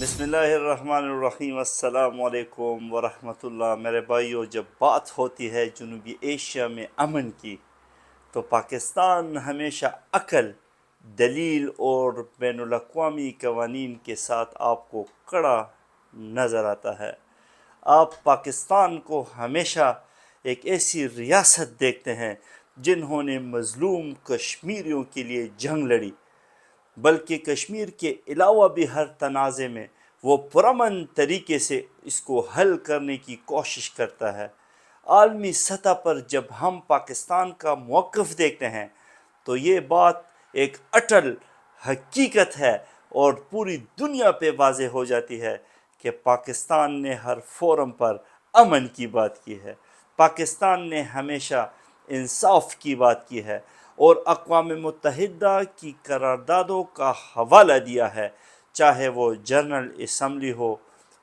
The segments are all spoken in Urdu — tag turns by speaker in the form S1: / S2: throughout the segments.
S1: بسم اللہ الرحمن الرحیم۔ السلام علیکم ورحمۃ اللہ۔ میرے بھائیو، جب بات ہوتی ہے جنوبی ایشیا میں امن کی تو پاکستان ہمیشہ عقل، دلیل اور بین الاقوامی قوانین کے ساتھ آپ کو کڑا نظر آتا ہے۔ آپ پاکستان کو ہمیشہ ایک ایسی ریاست دیکھتے ہیں جنہوں نے مظلوم کشمیریوں کے لیے جنگ لڑی، بلکہ کشمیر کے علاوہ بھی ہر تنازع میں وہ پرامن طریقے سے اس کو حل کرنے کی کوشش کرتا ہے۔ عالمی سطح پر جب ہم پاکستان کا موقف دیکھتے ہیں تو یہ بات ایک اٹل حقیقت ہے اور پوری دنیا پہ واضح ہو جاتی ہے کہ پاکستان نے ہر فورم پر امن کی بات کی ہے۔ پاکستان نے ہمیشہ انصاف کی بات کی ہے اور اقوام متحدہ کی قراردادوں کا حوالہ دیا ہے، چاہے وہ جنرل اسمبلی ہو،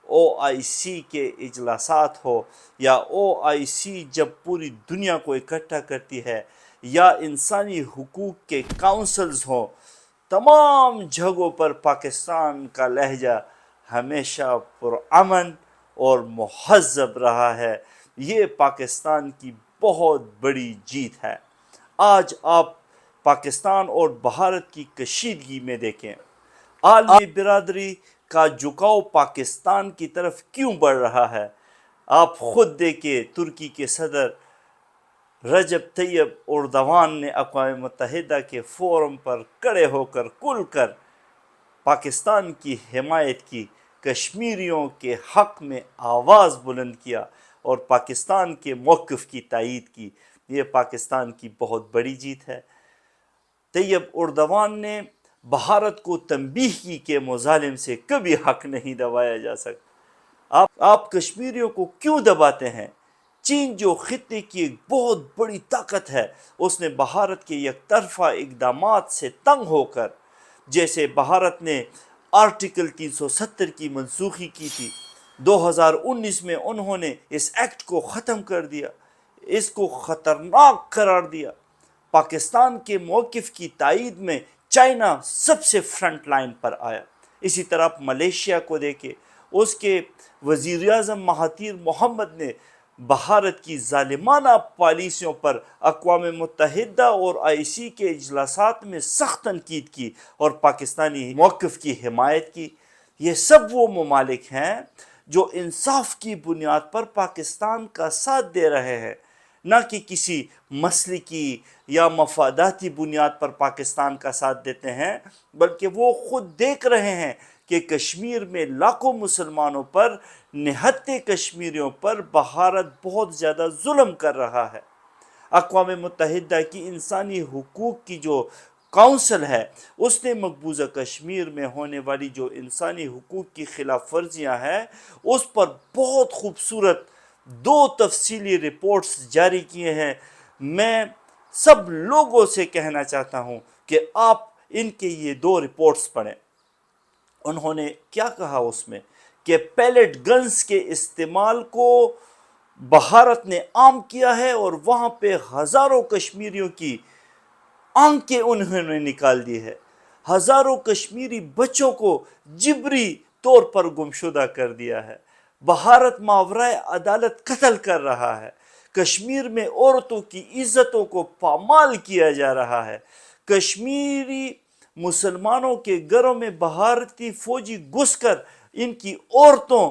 S1: او آئی سی کے اجلاسات ہو، یا او آئی سی جب پوری دنیا کو اکٹھا کرتی ہے، یا انسانی حقوق کے کاؤنسلز ہوں۔ تمام جگہوں پر پاکستان کا لہجہ ہمیشہ پرامن اور مہذب رہا ہے۔ یہ پاکستان کی بہت بڑی جیت ہے۔ آج آپ پاکستان اور بھارت کی کشیدگی میں دیکھیں، عالمی برادری کا جھکاؤ پاکستان کی طرف کیوں بڑھ رہا ہے۔ آپ خود دیکھیں، ترکی کے صدر رجب طیب اردوان نے اقوام متحدہ کے فورم پر کھڑے ہو کر کھل کر پاکستان کی حمایت کی، کشمیریوں کے حق میں آواز بلند کیا اور پاکستان کے موقف کی تائید کی۔ یہ پاکستان کی بہت بڑی جیت ہے۔ طیب اردوان نے بھارت کو تنبیہ کی کہ مظالم سے کبھی حق نہیں دبایا جا سکتا۔ آپ کشمیریوں کو کیوں دباتے ہیں؟ چین جو خطے کی ایک بہت بڑی طاقت ہے، اس نے بھارت کے یک طرفہ اقدامات سے تنگ ہو کر، جیسے بھارت نے آرٹیکل 370 کی منسوخی کی تھی 2019 میں، انہوں نے اس ایکٹ کو ختم کر دیا، اس کو خطرناک قرار دیا۔ پاکستان کے موقف کی تائید میں چائنا سب سے فرنٹ لائن پر آیا۔ اسی طرح ملیشیا کو دیکھیں، اس کے وزیر اعظم مہاتیر محمد نے بھارت کی ظالمانہ پالیسیوں پر اقوام متحدہ اور آئی سی کے اجلاسات میں سخت تنقید کی اور پاکستانی موقف کی حمایت کی۔ یہ سب وہ ممالک ہیں جو انصاف کی بنیاد پر پاکستان کا ساتھ دے رہے ہیں، نہ کہ کسی مسلکی یا مفاداتی بنیاد پر پاکستان کا ساتھ دیتے ہیں، بلکہ وہ خود دیکھ رہے ہیں کہ کشمیر میں لاکھوں مسلمانوں پر، نہتے کشمیریوں پر بھارت بہت زیادہ ظلم کر رہا ہے۔ اقوام متحدہ کی انسانی حقوق کی جو کونسل ہے، اس نے مقبوضہ کشمیر میں ہونے والی جو انسانی حقوق کی خلاف ورزیاں ہیں، اس پر بہت خوبصورت 2 تفصیلی رپورٹس جاری کیے ہیں۔ میں سب لوگوں سے کہنا چاہتا ہوں کہ آپ ان کے یہ 2 رپورٹس پڑھیں۔ انہوں نے کیا کہا اس میں کہ پیلٹ گنز کے استعمال کو بھارت نے عام کیا ہے اور وہاں پہ ہزاروں کشمیریوں کی آنکھیں انہوں نے نکال دی ہے، ہزاروں کشمیری بچوں کو جبری طور پر گمشدہ کر دیا ہے۔ بھارت ماورائے عدالت قتل کر رہا ہے، کشمیر میں عورتوں کی عزتوں کو پامال کیا جا رہا ہے، کشمیری مسلمانوں کے گھروں میں بھارتی فوجی گھس کر ان کی عورتوں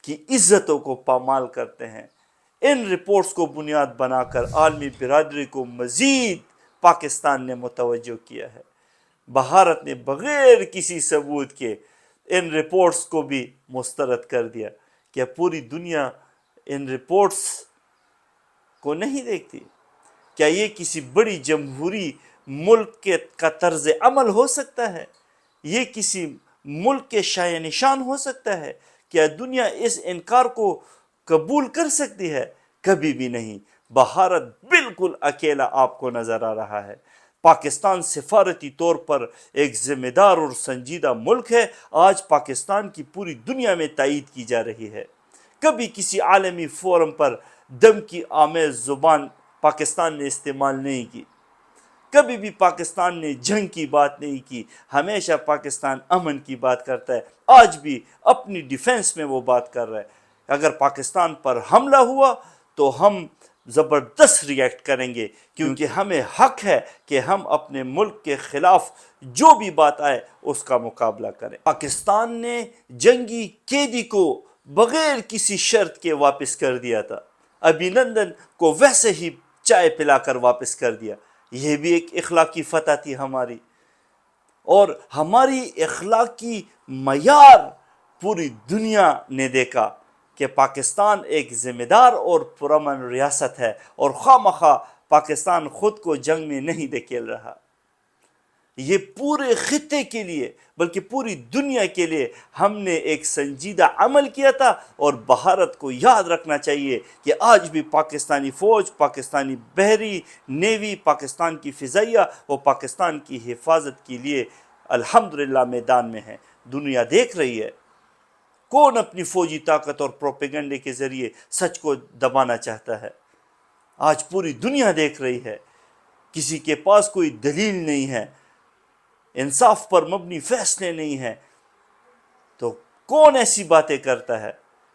S1: کی عزتوں کو پامال کرتے ہیں۔ ان رپورٹس کو بنیاد بنا کر عالمی برادری کو مزید پاکستان نے متوجہ کیا ہے۔ بھارت نے بغیر کسی ثبوت کے ان رپورٹس کو بھی مسترد کر دیا۔ کیا پوری دنیا ان رپورٹس کو نہیں دیکھتی؟ کیا یہ کسی بڑی جمہوری ملک کا طرز عمل ہو سکتا ہے؟ یہ کسی ملک کے شایع نشان ہو سکتا ہے؟ کیا دنیا اس انکار کو قبول کر سکتی ہے؟ کبھی بھی نہیں۔ بھارت بالکل اکیلا آپ کو نظر آ رہا ہے۔ پاکستان سفارتی طور پر ایک ذمہ دار اور سنجیدہ ملک ہے۔ آج پاکستان کی پوری دنیا میں تائید کی جا رہی ہے۔ کبھی کسی عالمی فورم پر دھمکی آمیز زبان پاکستان نے استعمال نہیں کی۔ کبھی بھی پاکستان نے جنگ کی بات نہیں کی، ہمیشہ پاکستان امن کی بات کرتا ہے، آج بھی اپنی ڈیفنس میں وہ بات کر رہا ہے۔ اگر پاکستان پر حملہ ہوا تو ہم زبردست ریئیکٹ کریں گے، کیونکہ ہمیں حق ہے کہ ہم اپنے ملک کے خلاف جو بھی بات آئے اس کا مقابلہ کریں۔ پاکستان نے جنگی قیدی کو بغیر کسی شرط کے واپس کر دیا تھا، ابھینندن کو ویسے ہی چائے پلا کر واپس کر دیا۔ یہ بھی ایک اخلاقی فتح تھی ہماری، اور ہماری اخلاقی معیار پوری دنیا نے دیکھا کہ پاکستان ایک ذمہ دار اور پرامن ریاست ہے، اور خواہ مخواہ پاکستان خود کو جنگ میں نہیں دھکیل رہا۔ یہ پورے خطے کے لیے بلکہ پوری دنیا کے لیے ہم نے ایک سنجیدہ عمل کیا تھا، اور بھارت کو یاد رکھنا چاہیے کہ آج بھی پاکستانی فوج، پاکستانی بحری نیوی، پاکستان کی فضائیہ وہ پاکستان کی حفاظت کے لیے الحمدللہ میدان میں ہے۔ دنیا دیکھ رہی ہے کون اپنی فوجی طاقت اور پروپیگنڈے کے ذریعے سچ کو دبانا چاہتا ہے۔ آج پوری دنیا دیکھ رہی ہے، کسی کے پاس کوئی دلیل نہیں ہے، انصاف پر مبنی فیصلے نہیں ہیں، تو کون ایسی باتیں کرتا ہے؟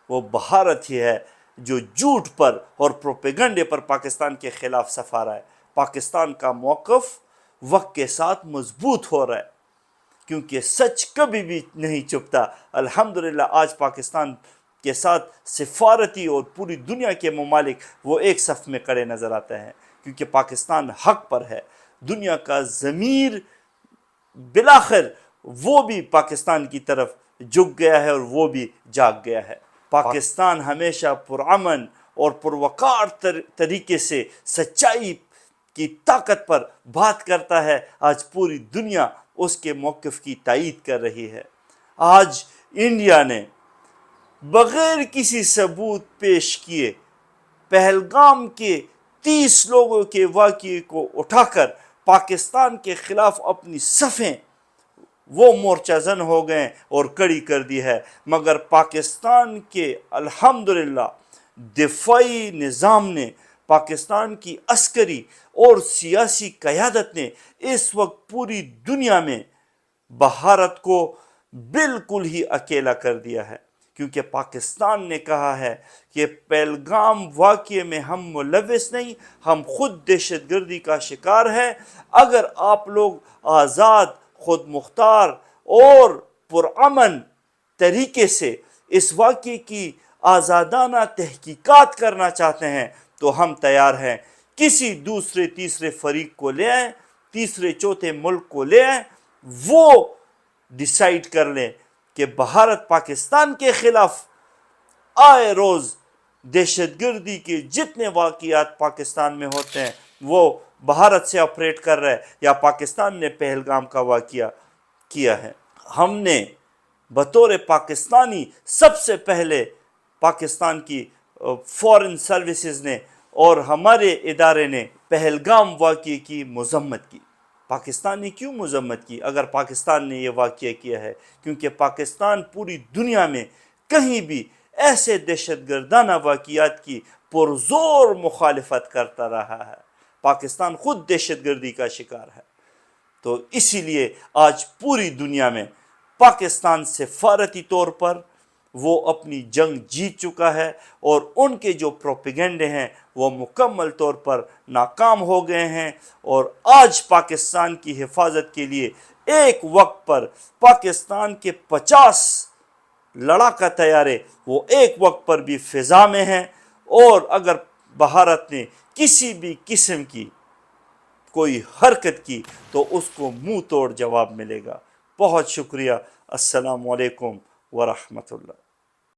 S1: وہ بھارت ہی ہے جو جھوٹ پر اور پروپیگنڈے پر پاکستان کے خلاف صفا رہا ہے۔ پاکستان کا موقف وقت کے ساتھ مضبوط ہو رہا ہے، کیونکہ سچ کبھی بھی نہیں چھپتا۔ الحمدللہ آج پاکستان کے ساتھ سفارتی اور پوری دنیا کے ممالک وہ ایک صف میں کھڑے نظر آتے ہیں، کیونکہ پاکستان حق پر ہے۔ دنیا کا ضمیر بالآخر وہ بھی پاکستان کی طرف جھک گیا ہے، اور وہ بھی جاگ گیا ہے۔ پاکستان ہمیشہ پرامن اور پروقار طریقے سے سچائی کی طاقت پر بات کرتا ہے۔ آج پوری دنیا اس کے موقف کی تائید کر رہی ہے۔ آج انڈیا نے بغیر کسی ثبوت پیش کیے پہلگام کے 30 لوگوں کے واقعے کو اٹھا کر پاکستان کے خلاف اپنی صفیں وہ مورچہ زن ہو گئے اور کڑی کر دی ہے، مگر پاکستان کے الحمدللہ دفاعی نظام نے، پاکستان کی عسکری اور سیاسی قیادت نے اس وقت پوری دنیا میں بھارت کو بالکل ہی اکیلا کر دیا ہے، کیونکہ پاکستان نے کہا ہے کہ پہلگام واقعے میں ہم ملوث نہیں، ہم خود دہشت گردی کا شکار ہیں۔ اگر آپ لوگ آزاد، خود مختار اور پرامن طریقے سے اس واقعے کی آزادانہ تحقیقات کرنا چاہتے ہیں تو ہم تیار ہیں، کسی دوسرے تیسرے فریق کو لے آئیں، تیسرے چوتھے ملک کو لے آئیں، وہ ڈیسائیڈ کر لیں کہ بھارت پاکستان کے خلاف آئے روز دہشت گردی کے جتنے واقعات پاکستان میں ہوتے ہیں وہ بھارت سے آپریٹ کر رہا ہے یا پاکستان نے پہلگام کا واقعہ کیا ہے۔ ہم نے بطور پاکستانی سب سے پہلے پاکستان کی فورن سروسز نے اور ہمارے ادارے نے پہلگام واقعے کی مذمت کی۔ پاکستان نے کیوں مذمت کی؟ اگر پاکستان نے یہ واقعہ کیا ہے کیونکہ پاکستان پوری دنیا میں کہیں بھی ایسے دہشت گردانہ واقعات کی پرزور مخالفت کرتا رہا ہے۔ پاکستان خود دہشت گردی کا شکار ہے، تو اسی لیے آج پوری دنیا میں پاکستان سفارتی طور پر وہ اپنی جنگ جیت چکا ہے، اور ان کے جو پروپیگنڈے ہیں وہ مکمل طور پر ناکام ہو گئے ہیں، اور آج پاکستان کی حفاظت کے لیے ایک وقت پر پاکستان کے 50 لڑاکا طیارے وہ ایک وقت پر بھی فضا میں ہیں، اور اگر بھارت نے کسی بھی قسم کی کوئی حرکت کی تو اس کو منہ توڑ جواب ملے گا۔ بہت شکریہ۔ السلام علیکم ورحمۃ اللہ۔